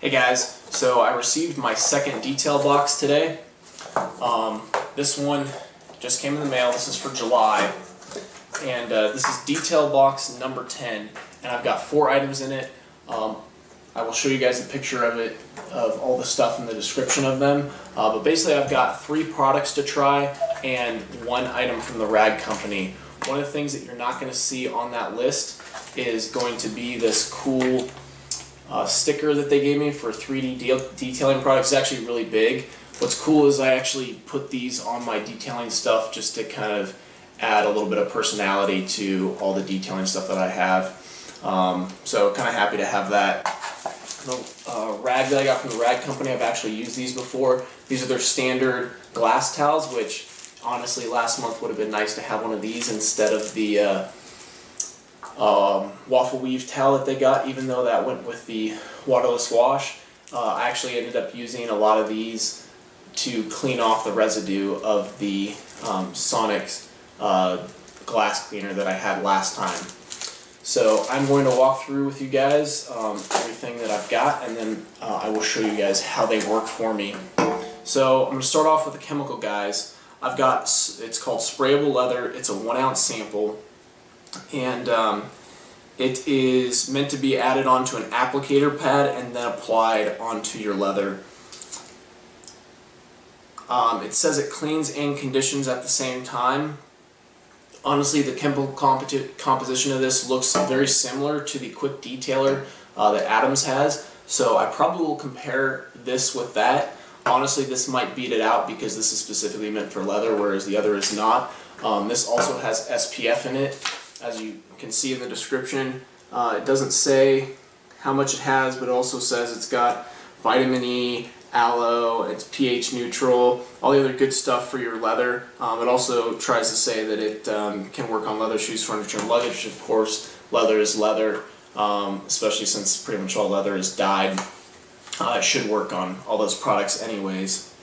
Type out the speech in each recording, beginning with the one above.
Hey guys, so I received my second detail box today. This one just came in the mail. This is for July, and this is detail box number 10, and I've got 4 items in it. I will show you guys a picture of it, of all the stuff in the description of them, but basically I've got 3 products to try and 1 item from the rag company. One of the things that you're not going to see on that list is going to be this cool sticker that they gave me for 3D detailing products. It's actually really big. What's cool is I actually put these on my detailing stuff just to kind of add a little bit of personality to all the detailing stuff that I have. So kind of happy to have that. The rag that I got from the rag company, I've actually used these before. These are their standard glass towels, which honestly last month would have been nice to have one of these instead of the waffle weave towel that they got, even though that went with the waterless wash. I actually ended up using a lot of these to clean off the residue of the Sonic's glass cleaner that I had last time. So I'm going to walk through with you guys everything that I've got, and then I will show you guys how they work for me. So I'm going to start off with the chemical, guys. I've got, it's called sprayable leather. It's a 1 ounce sample, and it is meant to be added onto an applicator pad and then applied onto your leather. It says it cleans and conditions at the same time. Honestly, the chemical composition of this looks very similar to the quick detailer that Adams has, so I probably will compare this with that. Honestly, this might beat it out because this is specifically meant for leather, whereas the other is not. This also has SPF in it, as you can see in the description. It doesn't say how much it has, but it also says it's got vitamin E, aloe, it's pH neutral, all the other good stuff for your leather. It also tries to say that it can work on leather shoes, furniture, and luggage. Of course, leather is leather, especially since pretty much all leather is dyed. It should work on all those products anyways.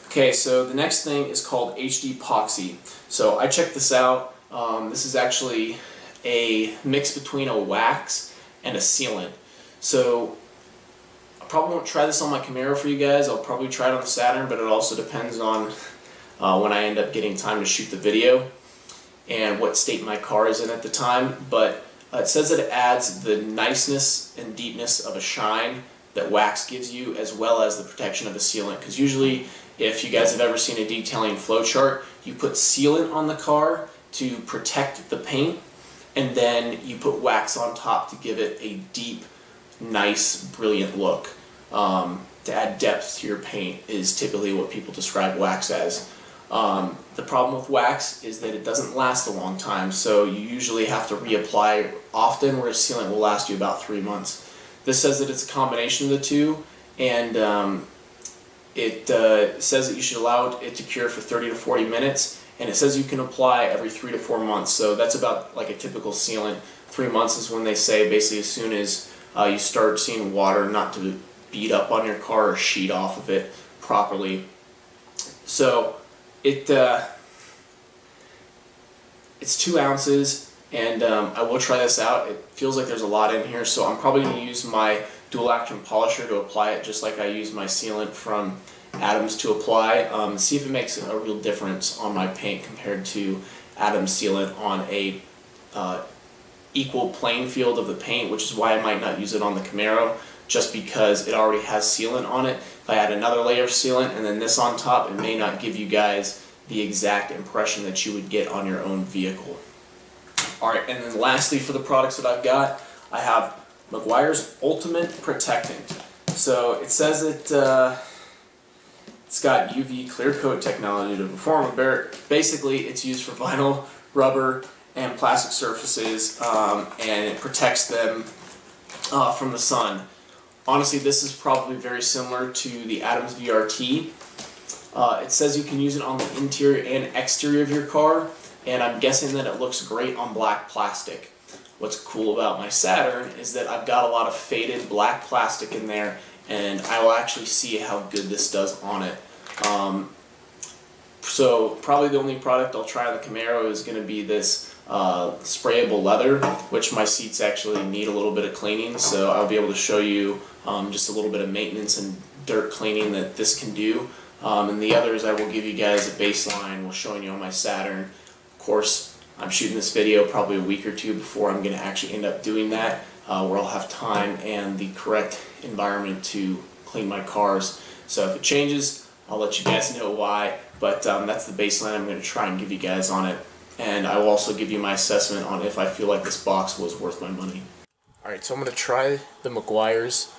Okay, so the next thing is called HD Epoxy. So I checked this out. This is actually a mix between a wax and a sealant. So I probably won't try this on my Camaro for you guys. I'll probably try it on the Saturn, but it also depends on when I end up getting time to shoot the video and what state my car is in at the time. But it says that it adds the niceness and deepness of a shine that wax gives you, as well as the protection of the sealant. Because usually, if you guys have ever seen a detailing flowchart, you put sealant on the car to protect the paint, and then you put wax on top to give it a deep, nice, brilliant look. To add depth to your paint is typically what people describe wax as. The problem with wax is that it doesn't last a long time, so you usually have to reapply often, whereas sealant will last you about 3 months. This says that it's a combination of the two, and it says that you should allow it to cure for 30 to 40 minutes, and it says you can apply every 3 to 4 months, so that's about like a typical sealant. 3 months is when they say basically as soon as you start seeing water not to beat up on your car or sheet off of it properly. So it's 2 ounces. And I will try this out. It feels like there's a lot in here, so I'm probably going to use my dual action polisher to apply it, just like I use my sealant from Adams to apply. See if it makes a real difference on my paint compared to Adams sealant on a equal playing field of the paint, which is why I might not use it on the Camaro, just because it already has sealant on it. If I add another layer of sealant and then this on top, it may not give you guys the exact impression that you would get on your own vehicle. Alright, and then lastly for the products that I've got, I have Meguiar's Ultimate Protectant. So it says that it's got UV clear coat technology to perform. Basically, it's used for vinyl, rubber, and plastic surfaces, and it protects them from the sun. Honestly, this is probably very similar to the Adams VRT. It says you can use it on the interior and exterior of your car, and I'm guessing that it looks great on black plastic. What's cool about my Saturn is that I've got a lot of faded black plastic in there, and I will actually see how good this does on it. So probably the only product I'll try on the Camaro is going to be this sprayable leather, which my seats actually need a little bit of cleaning, so I'll be able to show you just a little bit of maintenance and dirt cleaning that this can do. And the others I will give you guys a baseline while showing you on my Saturn. Of course, I'm shooting this video probably a week or two before I'm going to actually end up doing that, where I'll have time and the correct environment to clean my cars. So if it changes, I'll let you guys know why, but that's the baseline I'm going to try and give you guys on it. And I will also give you my assessment on if I feel like this box was worth my money. Alright, so I'm going to try the Meguiar's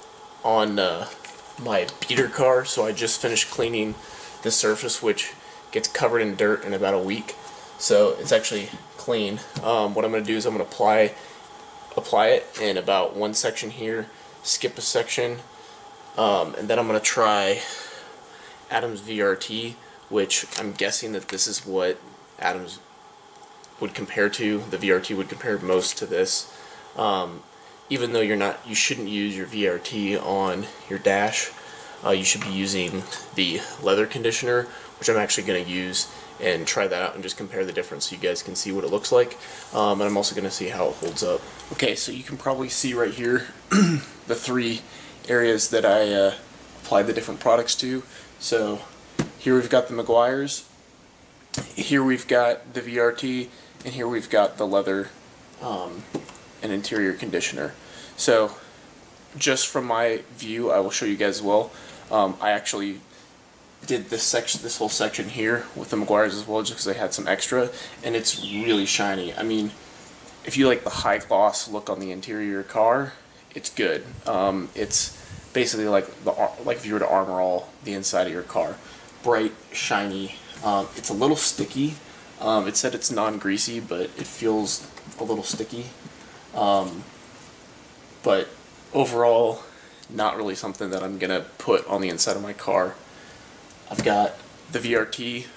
on my beater car. So I just finished cleaning the surface, which gets covered in dirt in about a week. So it's actually clean. What I'm going to do is I'm going to apply it in about one section here, skip a section, and then I'm going to try Adam's VRT, which I'm guessing that this is what Adam's would compare to. The VRT would compare most to this. Even though you shouldn't use your VRT on your dash. You should be using the leather conditioner, which I'm actually going to use and try that out and just compare the difference so you guys can see what it looks like. And I'm also going to see how it holds up. Okay, so you can probably see right here the three areas that I applied the different products to. So here we've got the Meguiar's, here we've got the VRT, and here we've got the leather and interior conditioner. So just from my view, I will show you guys as well. I actually did this whole section here with the Meguiar's as well, just because I had some extra, and it's really shiny. I mean, if you like the high gloss look on the interior of your car, it's good. It's basically like if you were to Armor All the inside of your car. Bright, shiny. It's a little sticky. It said it's non-greasy, but it feels a little sticky. But overall, not really something that I'm gonna put on the inside of my car. I've got the VRT.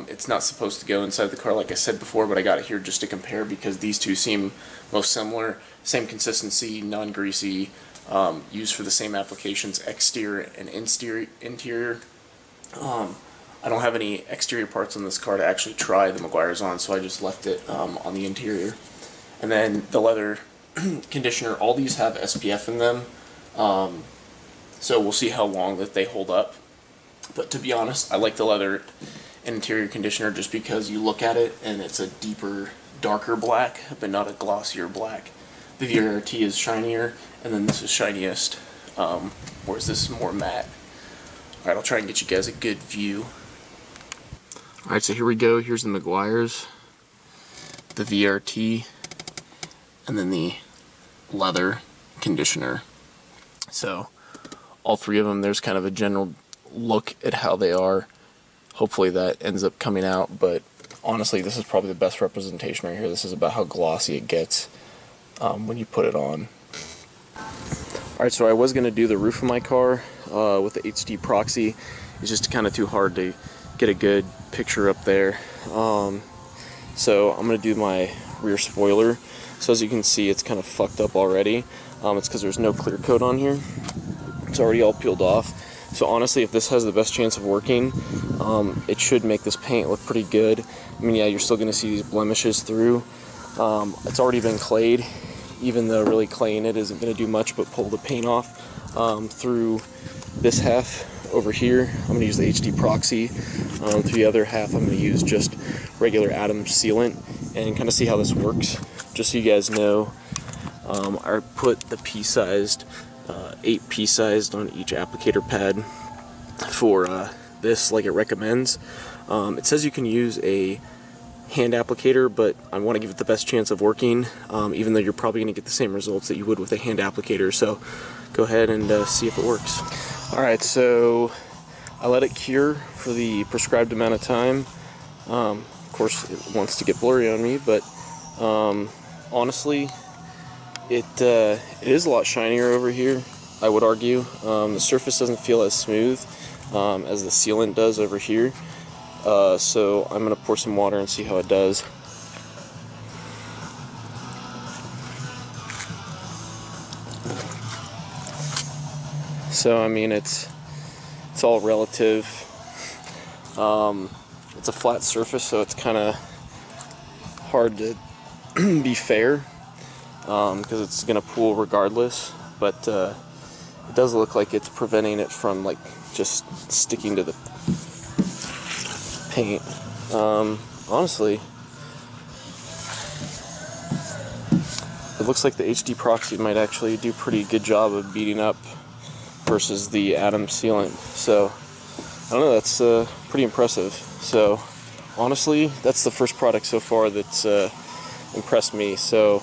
It's not supposed to go inside the car like I said before, but I got it here just to compare because these two seem most similar. Same consistency, non-greasy, used for the same applications, exterior and interior. I don't have any exterior parts on this car to actually try the Meguiar's on, so I just left it on the interior. And then the leather conditioner, all these have SPF in them, so we'll see how long that they hold up. But to be honest, I like the leather and interior conditioner just because you look at it and it's a deeper, darker black, but not a glossier black. The VRT is shinier, and then this is shiniest, whereas this is more matte. Alright, I'll try and get you guys a good view. Alright, so here we go. Here's the Meguiar's, the VRT, and then the leather conditioner. So all three of them, there's kind of a general look at how they are. Hopefully that ends up coming out, but honestly this is probably the best representation right here. This is about how glossy it gets when you put it on. Alright, so I was going to do the roof of my car with the HD proxy. It's just kind of too hard to get a good picture up there. So I'm going to do my rear spoiler. So as you can see, it's kind of fucked up already. It's because there's no clear coat on here. It's already all peeled off. So honestly, if this has the best chance of working, it should make this paint look pretty good. I mean, yeah, you're still going to see these blemishes through. It's already been clayed, even though really claying it isn't going to do much but pull the paint off through this half over here. I'm going to use the HD proxy. Through the other half, I'm going to use just regular Adams sealant and kind of see how this works. Just so you guys know, I put the pea-sized, 8 pea-sized on each applicator pad for this, like it recommends. It says you can use a hand applicator, but I want to give it the best chance of working, even though you're probably going to get the same results that you would with a hand applicator. So go ahead and see if it works. Alright, so I let it cure for the prescribed amount of time. Of course, it wants to get blurry on me, but honestly, it is a lot shinier over here, I would argue. The surface doesn't feel as smooth as the sealant does over here. So I'm going to pour some water and see how it does. So I mean, it's all relative. It's a flat surface, so it's kind of hard to be fair, because it's gonna pool regardless, but it does look like it's preventing it from like just sticking to the paint. Honestly, it looks like the HD Proxy might actually do a pretty good job of beating up versus the Atom sealant. So I don't know, that's pretty impressive. So honestly, that's the first product so far that's impressed me. So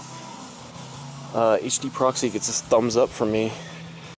HD Proxy gets a thumbs up from me.